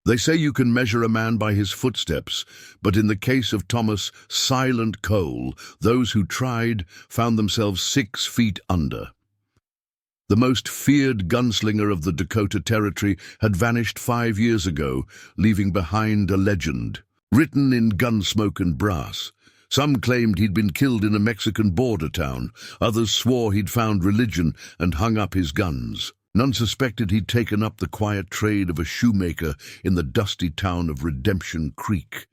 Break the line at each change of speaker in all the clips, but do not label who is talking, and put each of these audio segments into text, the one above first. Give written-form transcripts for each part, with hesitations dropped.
They say you can measure a man by his footsteps, but in the case of Thomas "Silent" Cole, those who tried found themselves 6 feet under. The most feared gunslinger of the Dakota Territory had vanished 5 years ago, leaving behind a legend. Written in gunsmoke and brass. Some claimed he'd been killed in a Mexican border town. Others swore he'd found religion and hung up his guns. None suspected he'd taken up the quiet trade of a shoemaker in the dusty town of Redemption Creek.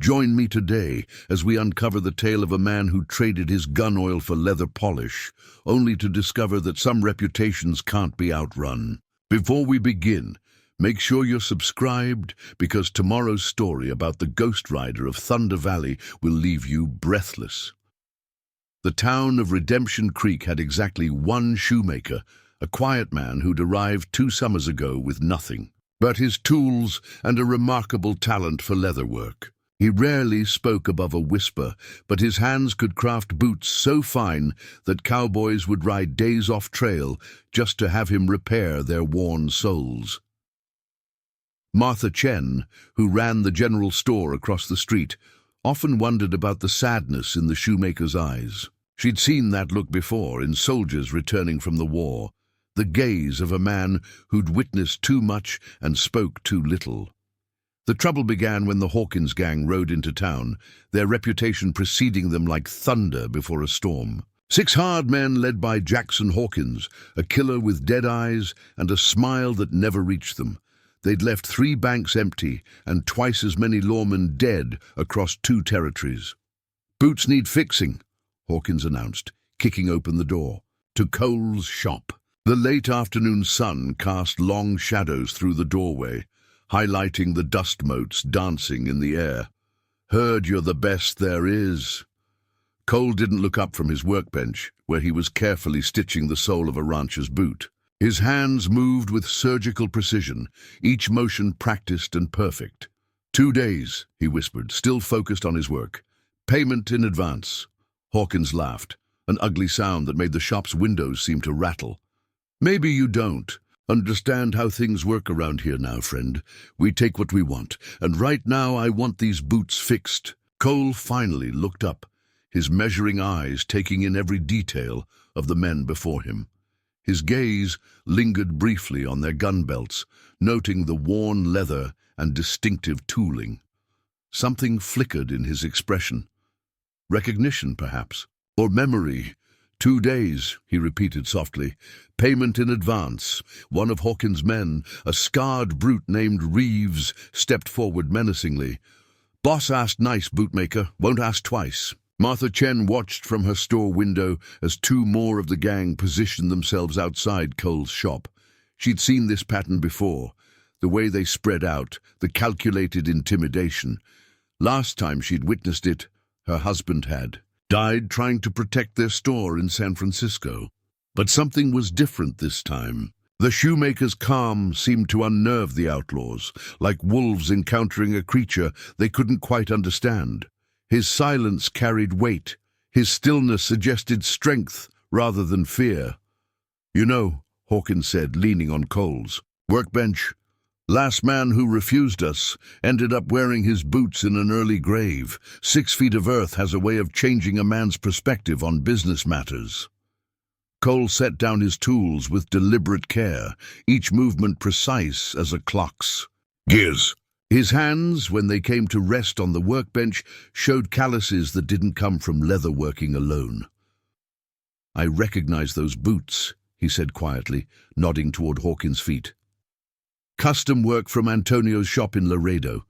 Join me today as we uncover the tale of a man who traded his gun oil for leather polish, only to discover that some reputations can't be outrun. Before we begin, make sure you're subscribed, because tomorrow's story about the Ghost Rider of Thunder Valley will leave you breathless. The town of Redemption Creek had exactly one shoemaker, a quiet man who'd arrived 2 summers ago with nothing but his tools and a remarkable talent for leatherwork. He rarely spoke above a whisper, but his hands could craft boots so fine that cowboys would ride days off trail just to have him repair their worn soles. Martha Chen, who ran the general store across the street, often wondered about the sadness in the shoemaker's eyes. She'd seen that look before in soldiers returning from the war, the gaze of a man who'd witnessed too much and spoke too little. The trouble began when the Hawkins gang rode into town, their reputation preceding them like thunder before a storm. 6 hard men led by Jackson Hawkins, a killer with dead eyes and a smile that never reached them. They'd left 3 banks empty and twice as many lawmen dead across 2 territories. "Boots need fixing," Hawkins announced, kicking open the door, to Cole's shop. The late afternoon sun cast long shadows through the doorway, highlighting the dust motes dancing in the air. "Heard you're the best there is." Cole didn't look up from his workbench, where he was carefully stitching the sole of a rancher's boot. His hands moved with surgical precision, each motion practiced and perfect. 2 days, he whispered, still focused on his work. "Payment in advance." Hawkins laughed, an ugly sound that made the shop's windows seem to rattle. "Maybe you don't understand how things work around here now, friend. We take what we want, and right now I want these boots fixed." Cole finally looked up, his measuring eyes taking in every detail of the men before him. His gaze lingered briefly on their gun belts, noting the worn leather and distinctive tooling. Something flickered in his expression. Recognition, perhaps, or memory. 2 days, he repeated softly. "Payment in advance." One of Hawkins' men, a scarred brute named Reeves, stepped forward menacingly. "Boss asked nice, bootmaker. Won't ask twice." Martha Chen watched from her store window as 2 more of the gang positioned themselves outside Cole's shop. She'd seen this pattern before, the way they spread out, the calculated intimidation. Last time she'd witnessed it, her husband had died trying to protect their store in San Francisco. But something was different this time. The shoemaker's calm seemed to unnerve the outlaws, like wolves encountering a creature they couldn't quite understand. His silence carried weight. His stillness suggested strength rather than fear. "You know," Hawkins said, leaning on Cole's workbench, "last man who refused us ended up wearing his boots in an early grave. 6 feet of earth has a way of changing a man's perspective on business matters." Cole set down his tools with deliberate care, each movement precise as a clock's. "Gears." His hands, when they came to rest on the workbench, showed calluses that didn't come from leatherworking alone. "I recognize those boots," he said quietly, nodding toward Hawkins' feet. "Custom work from Antonio's shop in Laredo.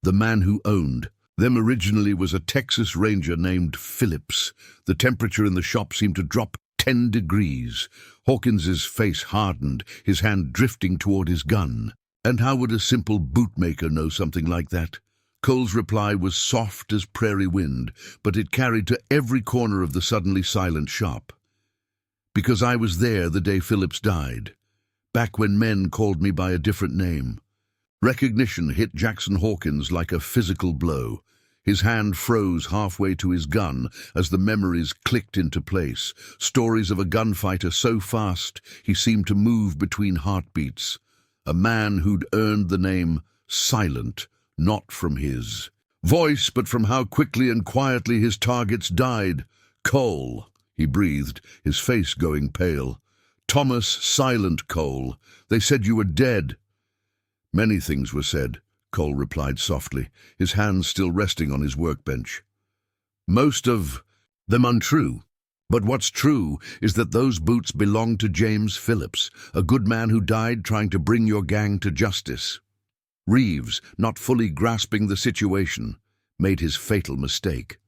The man who owned them originally was a Texas Ranger named Phillips." The temperature in the shop seemed to drop 10 degrees. Hawkins's face hardened, his hand drifting toward his gun. And how would a simple bootmaker know something like that? Cole's reply was soft as prairie wind, but it carried to every corner of the suddenly silent shop. "Because I was there the day Phillips died, back when men called me by a different name." Recognition hit Jackson Hawkins like a physical blow. His hand froze halfway to his gun as the memories clicked into place. Stories of a gunfighter so fast he seemed to move between heartbeats. A man who'd earned the name silent, not from his voice, but from how quickly and quietly his targets died. Cole, he breathed, his face going pale. Thomas Silent Cole. They said you were dead. Many things were said, Cole replied softly, his hands still resting on his workbench. Most of them untrue. But what's true is that those boots belonged to James Phillips, a good man who died trying to bring your gang to justice. Reeves, not fully grasping the situation, made his fatal mistake.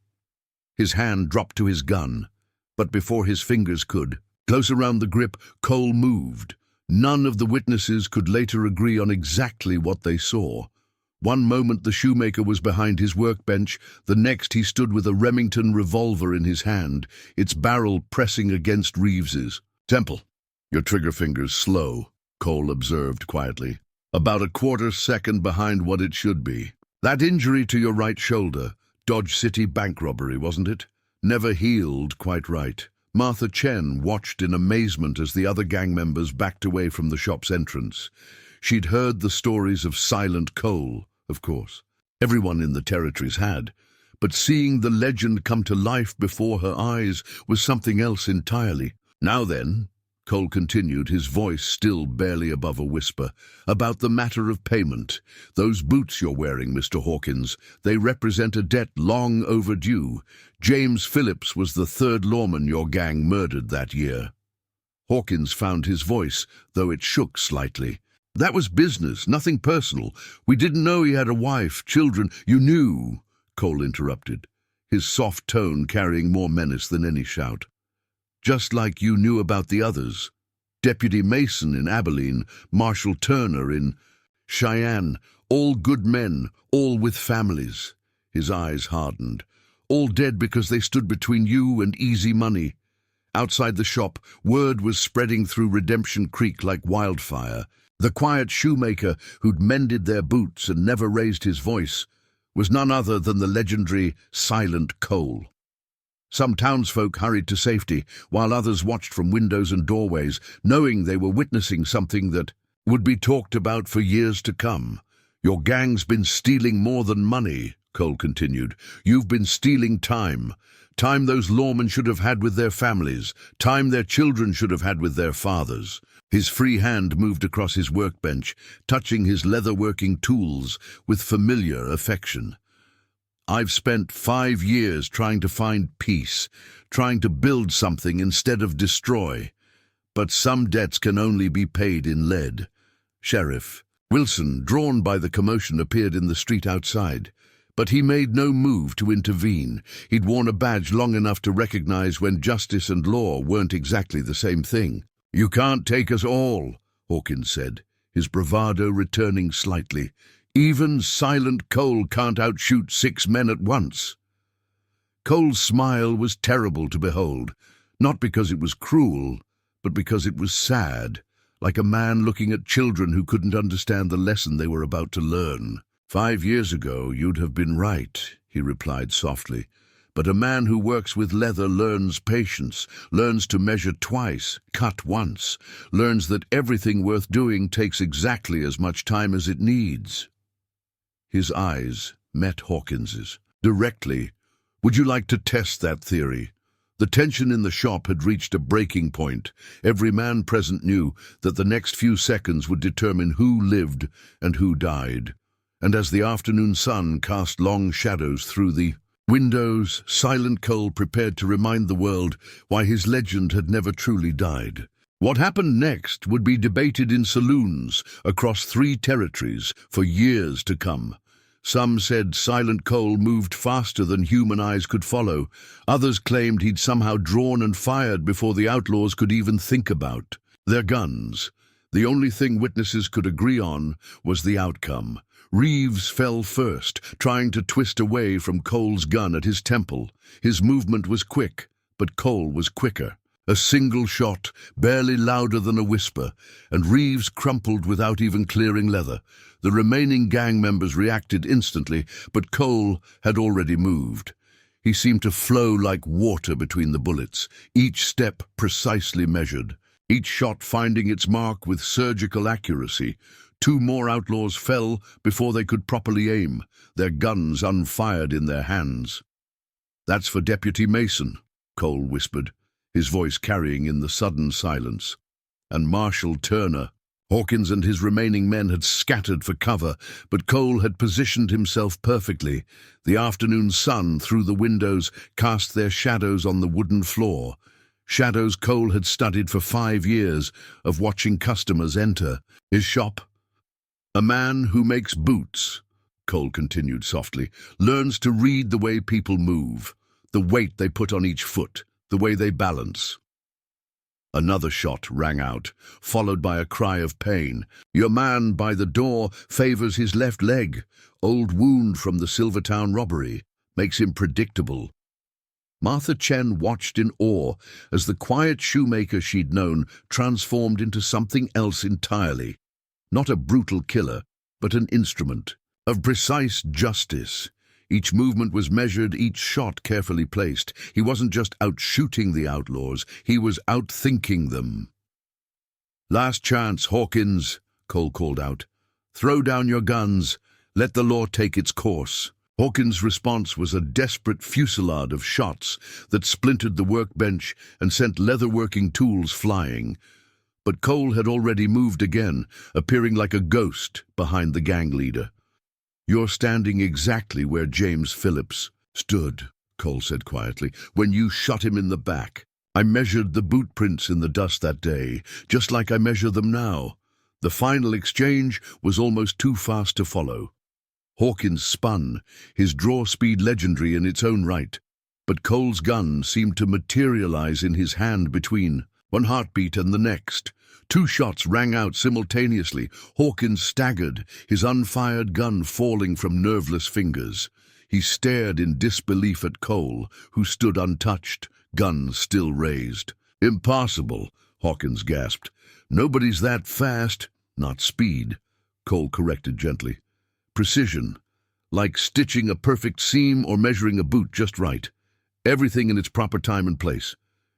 His hand dropped to his gun, but before his fingers could, close around the grip, Cole moved. None of the witnesses could later agree on exactly what they saw. One moment the shoemaker was behind his workbench, the next he stood with a Remington revolver in his hand, its barrel pressing against Reeves's temple. Your trigger finger's slow, Cole observed quietly. About a quarter second behind what it should be. That injury to your right shoulder, Dodge City bank robbery, wasn't it? Never healed quite right. Martha Chen watched in amazement as the other gang members backed away from the shop's entrance. She'd heard the stories of Silent Cole, of course. Everyone in the territories had. But seeing the legend come to life before her eyes was something else entirely. Now then, Cole continued, his voice still barely above a whisper, about the matter of payment. Those boots you're wearing, Mr. Hawkins, they represent a debt long overdue. James Phillips was the third lawman your gang murdered that year. Hawkins found his voice, though it shook slightly. That was business, nothing personal. We didn't know he had a wife, children. You knew, Cole interrupted, his soft tone carrying more menace than any shout. Just like you knew about the others. Deputy Mason in Abilene, Marshal Turner in Cheyenne, all good men, all with families. His eyes hardened. All dead because they stood between you and easy money. Outside the shop, word was spreading through Redemption Creek like wildfire. The quiet shoemaker who'd mended their boots and never raised his voice was none other than the legendary Silent Cole. Some townsfolk hurried to safety, while others watched from windows and doorways, knowing they were witnessing something that would be talked about for years to come. Your gang's been stealing more than money, Cole continued. You've been stealing time. Time those lawmen should have had with their families. Time their children should have had with their fathers. His free hand moved across his workbench, touching his leather-working tools with familiar affection. I've spent 5 years trying to find peace, trying to build something instead of destroy. But some debts can only be paid in lead. Sheriff Wilson, drawn by the commotion, appeared in the street outside. But he made no move to intervene. He'd worn a badge long enough to recognize when justice and law weren't exactly the same thing. You can't take us all, Hawkins said, his bravado returning slightly. Even Silent Cole can't outshoot 6 men at once. Cole's smile was terrible to behold, not because it was cruel, but because it was sad, like a man looking at children who couldn't understand the lesson they were about to learn. 5 years ago, you'd have been right, he replied softly. But a man who works with leather learns patience, learns to measure twice, cut once, learns that everything worth doing takes exactly as much time as it needs. His eyes met Hawkins's. Directly. Would you like to test that theory? The tension in the shop had reached a breaking point. Every man present knew that the next few seconds would determine who lived and who died. And as the afternoon sun cast long shadows through the windows, Silent Cole prepared to remind the world why his legend had never truly died. What happened next would be debated in saloons across 3 territories for years to come. Some said Silent Cole moved faster than human eyes could follow. Others claimed he'd somehow drawn and fired before the outlaws could even think about their guns. The only thing witnesses could agree on was the outcome. Reeves fell first, trying to twist away from Cole's gun at his temple. His movement was quick, but Cole was quicker. A single shot, barely louder than a whisper, and Reeves crumpled without even clearing leather. The remaining gang members reacted instantly, but Cole had already moved. He seemed to flow like water between the bullets, each step precisely measured, each shot finding its mark with surgical accuracy. 2 more outlaws fell before they could properly aim, their guns unfired in their hands. "That's for Deputy Mason," Cole whispered, his voice carrying in the sudden silence. "And Marshal Turner." Hawkins and his remaining men had scattered for cover, but Cole had positioned himself perfectly. The afternoon sun through the windows cast their shadows on the wooden floor. Shadows Cole had studied for 5 years of watching customers enter his shop. "A man who makes boots," Cole continued softly, "learns to read the way people move, the weight they put on each foot, the way they balance." Another shot rang out, followed by a cry of pain. "Your man by the door favors his left leg. Old wound from the Silvertown robbery. Makes him predictable." Martha Chen watched in awe as the quiet shoemaker she'd known transformed into something else entirely. Not a brutal killer, but an instrument of precise justice. Each movement was measured, each shot carefully placed. He wasn't just out-shooting the outlaws, he was out-thinking them. "Last chance, Hawkins," Cole called out. "Throw down your guns. Let the law take its course." Hawkins' response was a desperate fusillade of shots that splintered the workbench and sent leatherworking tools flying. But Cole had already moved again, appearing like a ghost behind the gang leader. "You're standing exactly where James Phillips stood," Cole said quietly, "when you shot him in the back. I measured the boot prints in the dust that day, just like I measure them now. The final exchange was almost too fast to follow." Hawkins spun, his draw speed legendary in its own right. But Cole's gun seemed to materialize in his hand between one heartbeat and the next. 2 shots rang out simultaneously. Hawkins staggered, his unfired gun falling from nerveless fingers. He stared in disbelief at Cole, who stood untouched, gun still raised. "Impossible," Hawkins gasped. "Nobody's that fast." "Not speed," Cole corrected gently. "Precision, like stitching a perfect seam or measuring a boot just right. Everything in its proper time and place."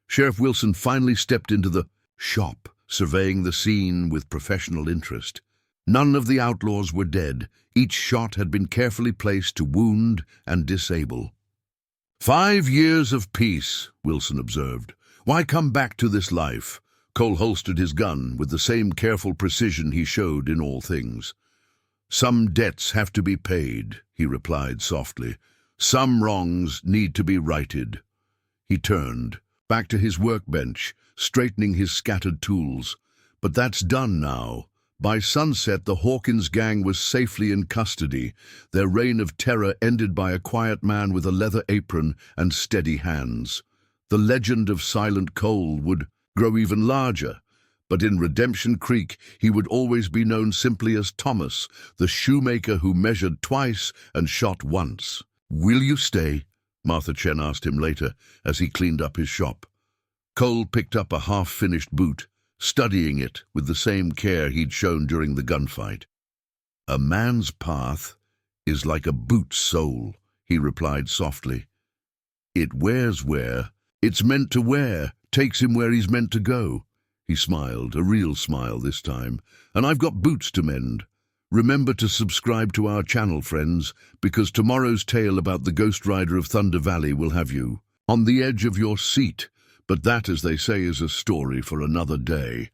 Sheriff Wilson finally stepped into the shop, surveying the scene with professional interest. None of the outlaws were dead. Each shot had been carefully placed to wound and disable. "5 years of peace," Wilson observed. "Why come back to this life?" Cole holstered his gun with the same careful precision he showed in all things. "Some debts have to be paid," he replied softly. "Some wrongs need to be righted." He turned back to his workbench, straightening his scattered tools. "But that's done now." By sunset, the Hawkins gang was safely in custody, their reign of terror ended by a quiet man with a leather apron and steady hands. The legend of Silent Cole would grow even larger, but in Redemption Creek he would always be known simply as Thomas, the shoemaker who measured twice and shot once. "Will you stay?" Martha Chen asked him later as he cleaned up his shop. Cole picked up a half-finished boot, studying it with the same care he'd shown during the gunfight. "A man's path is like a boot's sole," he replied softly. "It wears where it's meant to wear, takes him where he's meant to go." He smiled, a real smile this time. "And I've got boots to mend. Remember to subscribe to our channel, friends, because tomorrow's tale about the Ghost Rider of Thunder Valley will have you on the edge of your seat. But that, as they say, is a story for another day."